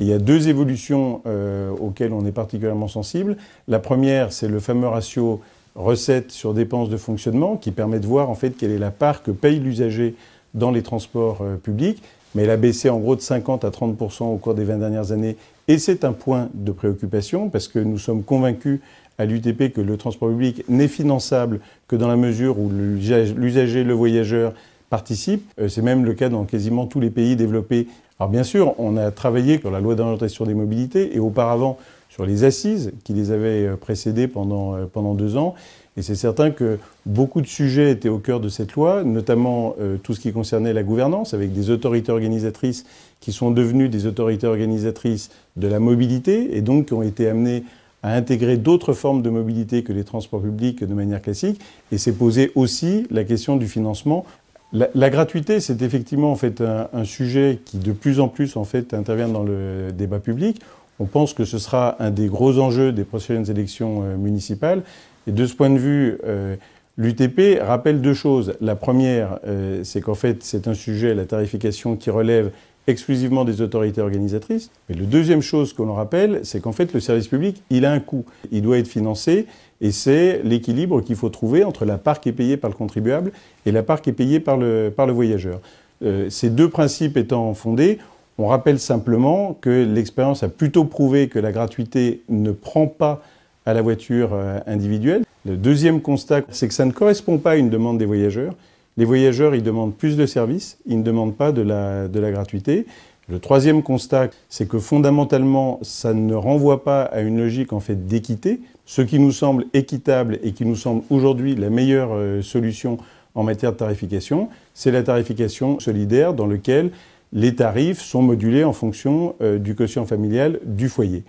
Et il y a deux évolutions auxquelles on est particulièrement sensible. La première, c'est le fameux ratio recettes sur dépenses de fonctionnement qui permet de voir en fait quelle est la part que paye l'usager dans les transports publics. Mais elle a baissé en gros de 50 à 30% au cours des 20 dernières années. Et c'est un point de préoccupation parce que nous sommes convaincus à l'UTP que le transport public n'est finançable que dans la mesure où l'usager, le voyageur participe. C'est même le cas dans quasiment tous les pays développés. Alors bien sûr, on a travaillé sur la loi d'orientation des mobilités et auparavant sur les assises qui les avaient précédées pendant 2 ans. Et c'est certain que beaucoup de sujets étaient au cœur de cette loi, notamment tout ce qui concernait la gouvernance, avec des autorités organisatrices qui sont devenues des autorités organisatrices de la mobilité et donc qui ont été amenées à intégrer d'autres formes de mobilité que les transports publics de manière classique. Et c'est posé aussi la question du financement. La gratuité, c'est effectivement en fait un sujet qui de plus en plus en fait intervient dans le débat public. On pense que ce sera un des gros enjeux des prochaines élections municipales. Et de ce point de vue, l'UTP rappelle 2 choses. La première, c'est qu'en fait, c'est un sujet, la tarification, qui relève exclusivement des autorités organisatrices. Mais la deuxième chose que l'on rappelle, c'est qu'en fait, le service public, il a un coût. Il doit être financé et c'est l'équilibre qu'il faut trouver entre la part qui est payée par le contribuable et la part qui est payée par le voyageur. Ces 2 principes étant fondés, on rappelle simplement que l'expérience a plutôt prouvé que la gratuité ne prend pas à la voiture individuelle. Le deuxième constat, c'est que ça ne correspond pas à une demande des voyageurs. Les voyageurs, ils demandent plus de services, ils ne demandent pas de la gratuité. Le troisième constat, c'est que fondamentalement, ça ne renvoie pas à une logique en fait d'équité. Ce qui nous semble équitable et qui nous semble aujourd'hui la meilleure solution en matière de tarification, c'est la tarification solidaire dans laquelle les tarifs sont modulés en fonction du quotient familial du foyer.